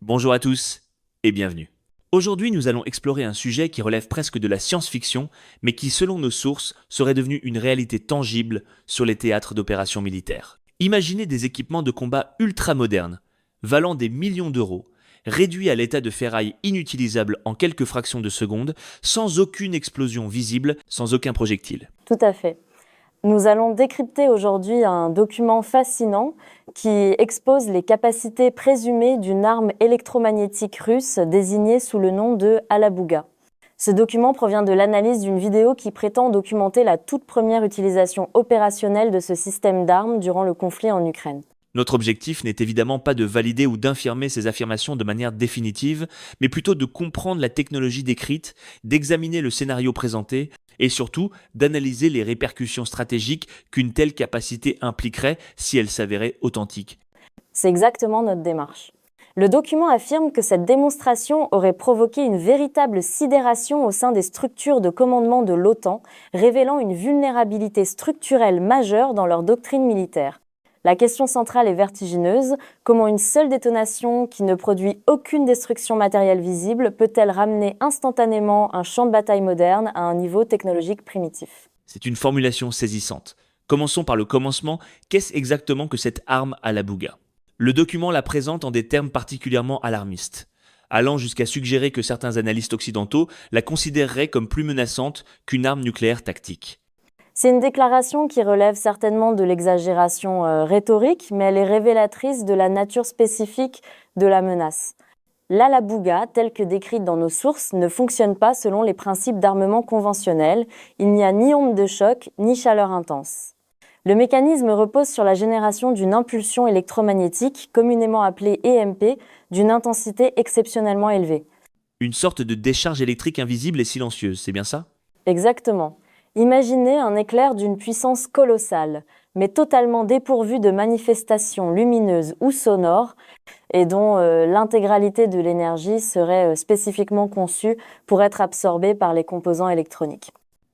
Bonjour à tous et bienvenue. Aujourd'hui, nous allons explorer un sujet qui relève presque de la science-fiction, mais qui, selon nos sources, serait devenu une réalité tangible sur les théâtres d'opérations militaires. Imaginez des équipements de combat ultra modernes, valant des millions d'euros, réduits à l'état de ferraille inutilisable en quelques fractions de seconde, sans aucune explosion visible, sans aucun projectile. Tout à fait. Nous allons décrypter aujourd'hui un document fascinant qui expose les capacités présumées d'une arme électromagnétique russe désignée sous le nom de Alabuga. Ce document provient de l'analyse d'une vidéo qui prétend documenter la toute première utilisation opérationnelle de ce système d'armes durant le conflit en Ukraine. Notre objectif n'est évidemment pas de valider ou d'infirmer ces affirmations de manière définitive, mais plutôt de comprendre la technologie décrite, d'examiner le scénario présenté et surtout d'analyser les répercussions stratégiques qu'une telle capacité impliquerait si elle s'avérait authentique. C'est exactement notre démarche. Le document affirme que cette démonstration aurait provoqué une véritable sidération au sein des structures de commandement de l'OTAN, révélant une vulnérabilité structurelle majeure dans leur doctrine militaire. La question centrale est vertigineuse. Comment une seule détonation qui ne produit aucune destruction matérielle visible peut-elle ramener instantanément un champ de bataille moderne à un niveau technologique primitif ? C'est une formulation saisissante. Commençons par le commencement. Qu'est-ce exactement que cette arme Alabuga ? Le document la présente en des termes particulièrement alarmistes, allant jusqu'à suggérer que certains analystes occidentaux la considéreraient comme plus menaçante qu'une arme nucléaire tactique. C'est une déclaration qui relève certainement de l'exagération rhétorique, mais elle est révélatrice de la nature spécifique de la menace. L'Alabuga, telle que décrite dans nos sources, ne fonctionne pas selon les principes d'armement conventionnel. Il n'y a ni onde de choc, ni chaleur intense. Le mécanisme repose sur la génération d'une impulsion électromagnétique, communément appelée EMP, d'une intensité exceptionnellement élevée. Une sorte de décharge électrique invisible et silencieuse, c'est bien ça ? Exactement. Imaginez un éclair d'une puissance colossale, mais totalement dépourvu de manifestations lumineuses ou sonores, et dont l'intégralité de l'énergie serait spécifiquement conçue pour être absorbée par les composants électroniques.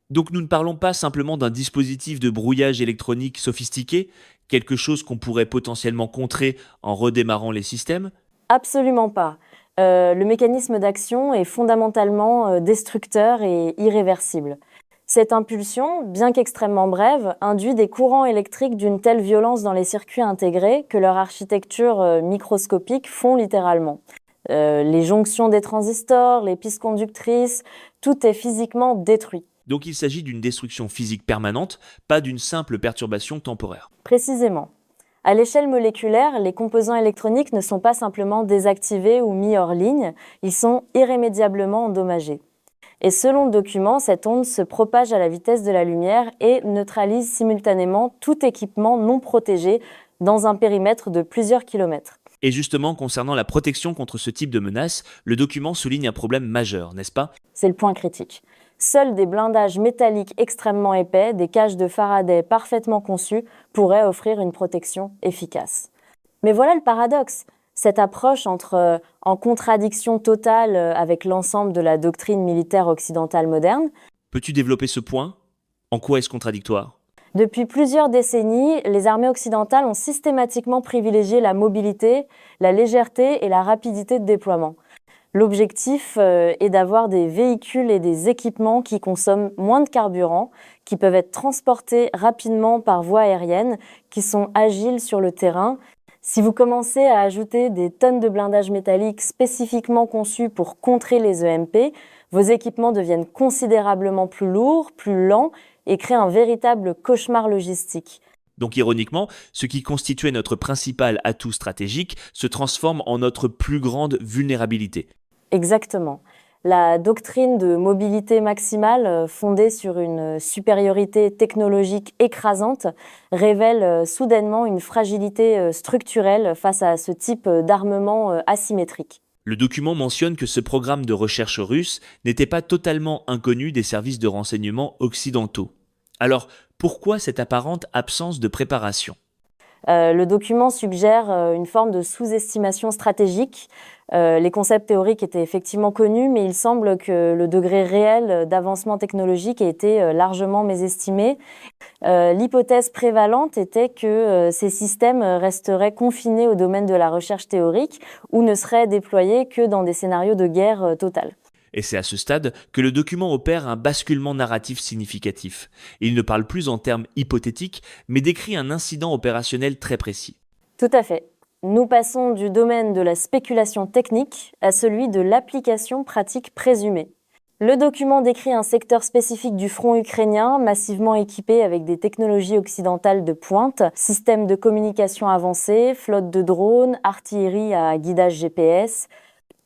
Donc nous ne parlons pas simplement d'un dispositif de brouillage électronique sophistiqué, quelque chose qu'on pourrait potentiellement contrer en redémarrant les systèmes ? Absolument pas. Le mécanisme d'action est fondamentalement destructeur et irréversible. Cette impulsion, bien qu'extrêmement brève, induit des courants électriques d'une telle violence dans les circuits intégrés que leur architecture microscopique fond littéralement. Les jonctions des transistors, les pistes conductrices, tout est physiquement détruit. Donc il s'agit d'une destruction physique permanente, pas d'une simple perturbation temporaire. Précisément. À l'échelle moléculaire, les composants électroniques ne sont pas simplement désactivés ou mis hors ligne, ils sont irrémédiablement endommagés. Et selon le document, cette onde se propage à la vitesse de la lumière et neutralise simultanément tout équipement non protégé dans un périmètre de plusieurs kilomètres. Et justement, concernant la protection contre ce type de menace, le document souligne un problème majeur, n'est-ce pas ? C'est le point critique. Seuls des blindages métalliques extrêmement épais, des cages de Faraday parfaitement conçues, pourraient offrir une protection efficace. Mais voilà le paradoxe. Cette approche entre en contradiction totale avec l'ensemble de la doctrine militaire occidentale moderne. Peux-tu développer ce point ? En quoi est-ce contradictoire ? Depuis plusieurs décennies, les armées occidentales ont systématiquement privilégié la mobilité, la légèreté et la rapidité de déploiement. L'objectif est d'avoir des véhicules et des équipements qui consomment moins de carburant, qui peuvent être transportés rapidement par voie aérienne, qui sont agiles sur le terrain. Si vous commencez à ajouter des tonnes de blindage métallique spécifiquement conçus pour contrer les EMP, vos équipements deviennent considérablement plus lourds, plus lents et créent un véritable cauchemar logistique. Donc ironiquement, ce qui constituait notre principal atout stratégique se transforme en notre plus grande vulnérabilité. Exactement. La doctrine de mobilité maximale, fondée sur une supériorité technologique écrasante, révèle soudainement une fragilité structurelle face à ce type d'armement asymétrique. Le document mentionne que ce programme de recherche russe n'était pas totalement inconnu des services de renseignement occidentaux. Alors, pourquoi cette apparente absence de préparation ? Le document suggère une forme de sous-estimation stratégique. Les concepts théoriques étaient effectivement connus, mais il semble que le degré réel d'avancement technologique ait été largement mésestimé. L'hypothèse prévalente était que ces systèmes resteraient confinés au domaine de la recherche théorique ou ne seraient déployés que dans des scénarios de guerre totale. Et c'est à ce stade que le document opère un basculement narratif significatif. Il ne parle plus en termes hypothétiques, mais décrit un incident opérationnel très précis. Tout à fait. Nous passons du domaine de la spéculation technique à celui de l'application pratique présumée. Le document décrit un secteur spécifique du front ukrainien, massivement équipé avec des technologies occidentales de pointe, systèmes de communication avancés, flotte de drones, artillerie à guidage GPS.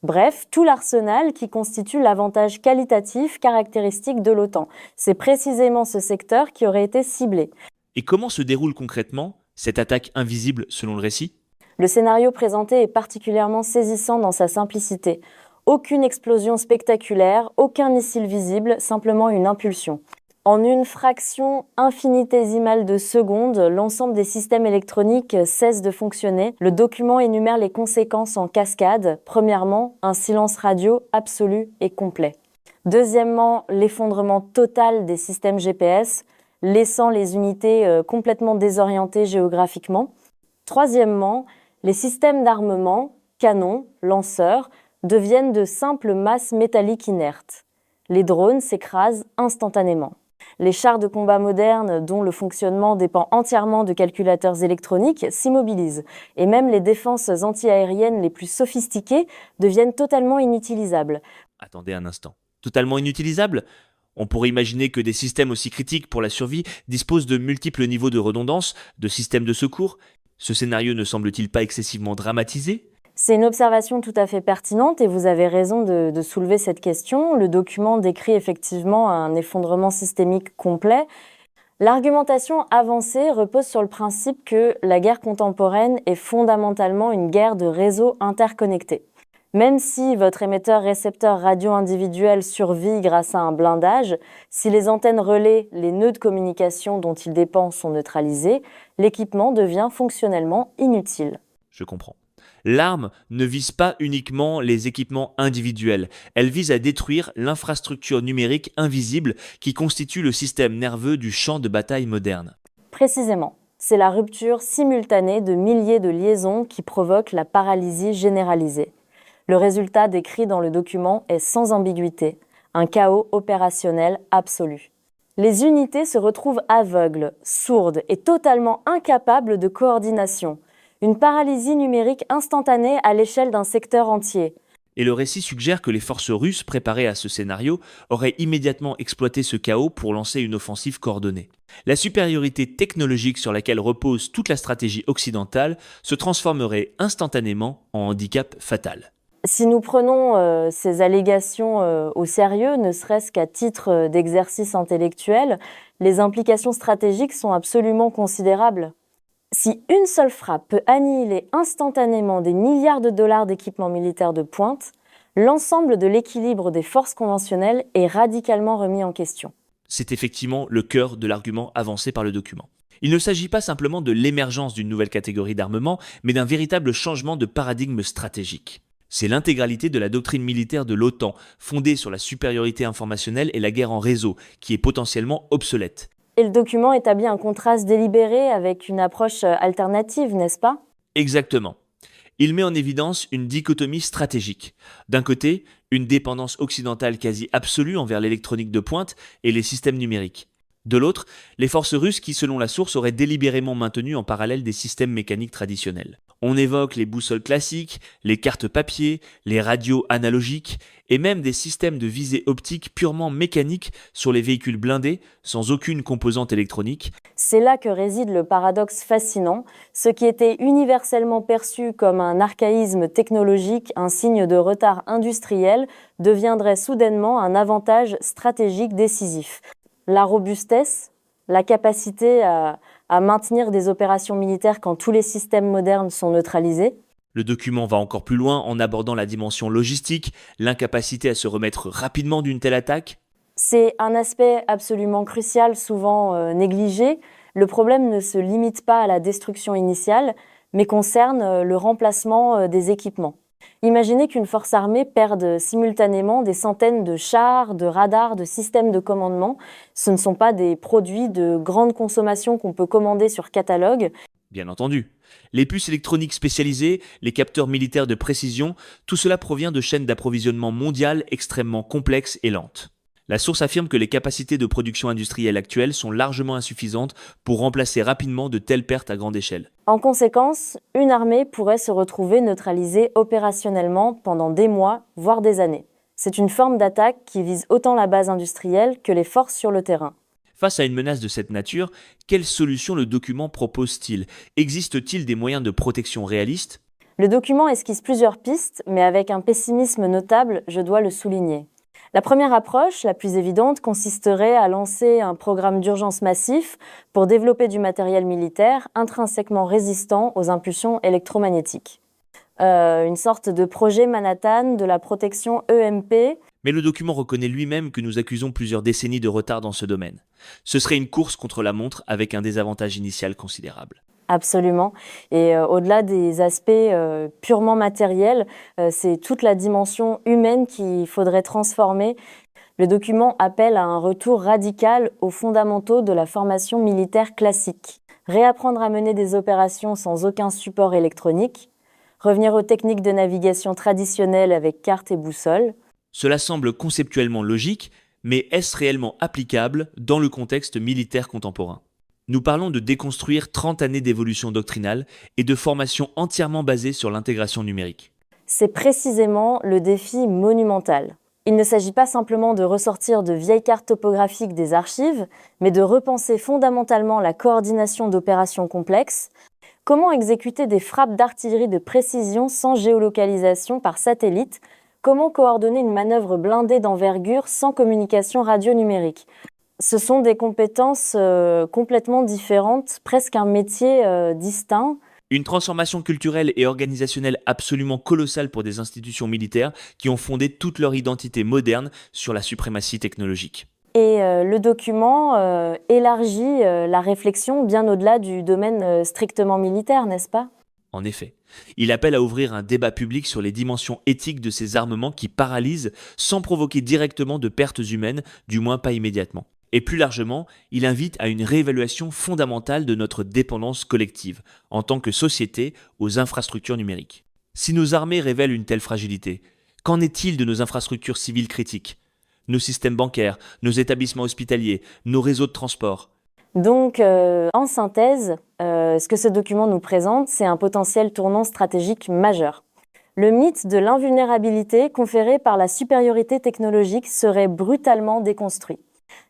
Bref, tout l'arsenal qui constitue l'avantage qualitatif caractéristique de l'OTAN. C'est précisément ce secteur qui aurait été ciblé. Et comment se déroule concrètement cette attaque invisible selon le récit ? Le scénario présenté est particulièrement saisissant dans sa simplicité. Aucune explosion spectaculaire, aucun missile visible, simplement une impulsion. En une fraction infinitésimale de seconde, l'ensemble des systèmes électroniques cesse de fonctionner. Le document énumère les conséquences en cascade. Premièrement, un silence radio absolu et complet. Deuxièmement, l'effondrement total des systèmes GPS, laissant les unités complètement désorientées géographiquement. Troisièmement, les systèmes d'armement, canons, lanceurs, deviennent de simples masses métalliques inertes. Les drones s'écrasent instantanément. Les chars de combat modernes, dont le fonctionnement dépend entièrement de calculateurs électroniques, s'immobilisent. Et même les défenses antiaériennes les plus sophistiquées deviennent totalement inutilisables. Attendez un instant. Totalement inutilisable ? On pourrait imaginer que des systèmes aussi critiques pour la survie disposent de multiples niveaux de redondance, de systèmes de secours. Ce scénario ne semble-t-il pas excessivement dramatisé ? C'est une observation tout à fait pertinente et vous avez raison de soulever cette question. Le document décrit effectivement un effondrement systémique complet. L'argumentation avancée repose sur le principe que la guerre contemporaine est fondamentalement une guerre de réseaux interconnectés. Même si votre émetteur-récepteur radio individuel survit grâce à un blindage, si les antennes relais, les nœuds de communication dont il dépend sont neutralisés, l'équipement devient fonctionnellement inutile. Je comprends. L'arme ne vise pas uniquement les équipements individuels, elle vise à détruire l'infrastructure numérique invisible qui constitue le système nerveux du champ de bataille moderne. Précisément, c'est la rupture simultanée de milliers de liaisons qui provoque la paralysie généralisée. Le résultat décrit dans le document est sans ambiguïté, un chaos opérationnel absolu. Les unités se retrouvent aveugles, sourdes et totalement incapables de coordination. Une paralysie numérique instantanée à l'échelle d'un secteur entier. Et le récit suggère que les forces russes préparées à ce scénario auraient immédiatement exploité ce chaos pour lancer une offensive coordonnée. La supériorité technologique sur laquelle repose toute la stratégie occidentale se transformerait instantanément en handicap fatal. Si nous prenons ces allégations au sérieux, ne serait-ce qu'à titre d'exercice intellectuel, les implications stratégiques sont absolument considérables. Si une seule frappe peut annihiler instantanément des milliards de dollars d'équipements militaires de pointe, l'ensemble de l'équilibre des forces conventionnelles est radicalement remis en question. C'est effectivement le cœur de l'argument avancé par le document. Il ne s'agit pas simplement de l'émergence d'une nouvelle catégorie d'armement, mais d'un véritable changement de paradigme stratégique. C'est l'intégralité de la doctrine militaire de l'OTAN, fondée sur la supériorité informationnelle et la guerre en réseau, qui est potentiellement obsolète. Et le document établit un contraste délibéré avec une approche alternative, n'est-ce pas ? Exactement. Il met en évidence une dichotomie stratégique. D'un côté, une dépendance occidentale quasi absolue envers l'électronique de pointe et les systèmes numériques. De l'autre, les forces russes qui, selon la source, auraient délibérément maintenu en parallèle des systèmes mécaniques traditionnels. On évoque les boussoles classiques, les cartes papier, les radios analogiques et même des systèmes de visée optique purement mécaniques sur les véhicules blindés sans aucune composante électronique. C'est là que réside le paradoxe fascinant. Ce qui était universellement perçu comme un archaïsme technologique, un signe de retard industriel, deviendrait soudainement un avantage stratégique décisif. La robustesse, la capacité à maintenir des opérations militaires quand tous les systèmes modernes sont neutralisés. Le document va encore plus loin en abordant la dimension logistique, l'incapacité à se remettre rapidement d'une telle attaque. C'est un aspect absolument crucial, souvent négligé. Le problème ne se limite pas à la destruction initiale, mais concerne le remplacement des équipements. Imaginez qu'une force armée perde simultanément des centaines de chars, de radars, de systèmes de commandement. Ce ne sont pas des produits de grande consommation qu'on peut commander sur catalogue. Bien entendu. Les puces électroniques spécialisées, les capteurs militaires de précision, tout cela provient de chaînes d'approvisionnement mondiales extrêmement complexes et lentes. La source affirme que les capacités de production industrielle actuelles sont largement insuffisantes pour remplacer rapidement de telles pertes à grande échelle. En conséquence, une armée pourrait se retrouver neutralisée opérationnellement pendant des mois, voire des années. C'est une forme d'attaque qui vise autant la base industrielle que les forces sur le terrain. Face à une menace de cette nature, quelle solution le document propose-t-il? Existe-t-il des moyens de protection réalistes? Le document esquisse plusieurs pistes, mais avec un pessimisme notable, je dois le souligner. La première approche, la plus évidente, consisterait à lancer un programme d'urgence massif pour développer du matériel militaire intrinsèquement résistant aux impulsions électromagnétiques. Une sorte de projet Manhattan de la protection EMP. Mais le document reconnaît lui-même que nous accusons plusieurs décennies de retard dans ce domaine. Ce serait une course contre la montre avec un désavantage initial considérable. Absolument. Et au-delà des aspects purement matériels, c'est toute la dimension humaine qu'il faudrait transformer. Le document appelle à un retour radical aux fondamentaux de la formation militaire classique. Réapprendre à mener des opérations sans aucun support électronique, revenir aux techniques de navigation traditionnelles avec carte et boussole. Cela semble conceptuellement logique, mais est-ce réellement applicable dans le contexte militaire contemporain? Nous parlons de déconstruire 30 années d'évolution doctrinale et de formation entièrement basée sur l'intégration numérique. C'est précisément le défi monumental. Il ne s'agit pas simplement de ressortir de vieilles cartes topographiques des archives, mais de repenser fondamentalement la coordination d'opérations complexes. Comment exécuter des frappes d'artillerie de précision sans géolocalisation par satellite? Comment coordonner une manœuvre blindée d'envergure sans communication radio-numérique? Ce sont des compétences complètement différentes, presque un métier distinct. Une transformation culturelle et organisationnelle absolument colossale pour des institutions militaires qui ont fondé toute leur identité moderne sur la suprématie technologique. Et le document élargit la réflexion bien au-delà du domaine strictement militaire, n'est-ce pas? En effet, il appelle à ouvrir un débat public sur les dimensions éthiques de ces armements qui paralysent sans provoquer directement de pertes humaines, du moins pas immédiatement. Et plus largement, il invite à une réévaluation fondamentale de notre dépendance collective, en tant que société, aux infrastructures numériques. Si nos armées révèlent une telle fragilité, qu'en est-il de nos infrastructures civiles critiques? Nos systèmes bancaires, nos établissements hospitaliers, nos réseaux de transport? Donc, en synthèse, ce que ce document nous présente, c'est un potentiel tournant stratégique majeur. Le mythe de l'invulnérabilité conféré par la supériorité technologique serait brutalement déconstruit.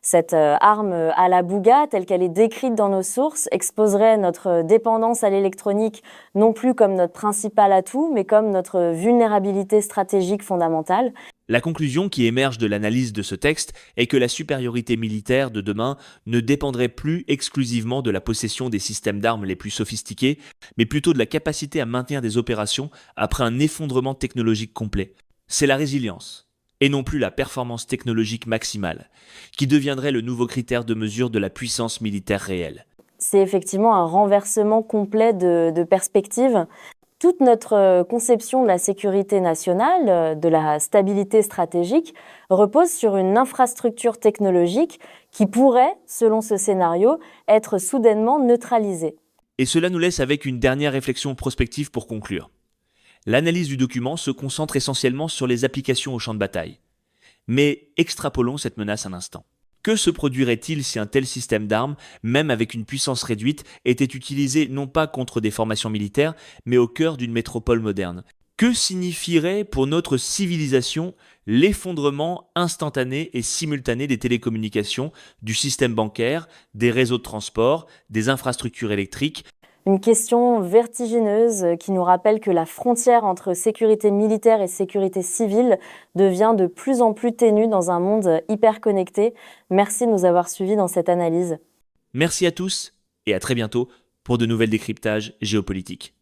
Cette arme à la Bouga, telle qu'elle est décrite dans nos sources, exposerait notre dépendance à l'électronique non plus comme notre principal atout, mais comme notre vulnérabilité stratégique fondamentale. La conclusion qui émerge de l'analyse de ce texte est que la supériorité militaire de demain ne dépendrait plus exclusivement de la possession des systèmes d'armes les plus sophistiqués, mais plutôt de la capacité à maintenir des opérations après un effondrement technologique complet. C'est la résilience, et non plus la performance technologique maximale, qui deviendrait le nouveau critère de mesure de la puissance militaire réelle. C'est effectivement un renversement complet de perspective. Toute notre conception de la sécurité nationale, de la stabilité stratégique, repose sur une infrastructure technologique qui pourrait, selon ce scénario, être soudainement neutralisée. Et cela nous laisse avec une dernière réflexion prospective pour conclure. L'analyse du document se concentre essentiellement sur les applications au champ de bataille. Mais extrapolons cette menace un instant. Que se produirait-il si un tel système d'armes, même avec une puissance réduite, était utilisé non pas contre des formations militaires, mais au cœur d'une métropole moderne? Que signifierait pour notre civilisation l'effondrement instantané et simultané des télécommunications, du système bancaire, des réseaux de transport, des infrastructures électriques? Une question vertigineuse qui nous rappelle que la frontière entre sécurité militaire et sécurité civile devient de plus en plus ténue dans un monde hyper connecté. Merci de nous avoir suivis dans cette analyse. Merci à tous et à très bientôt pour de nouvelles décryptages géopolitiques.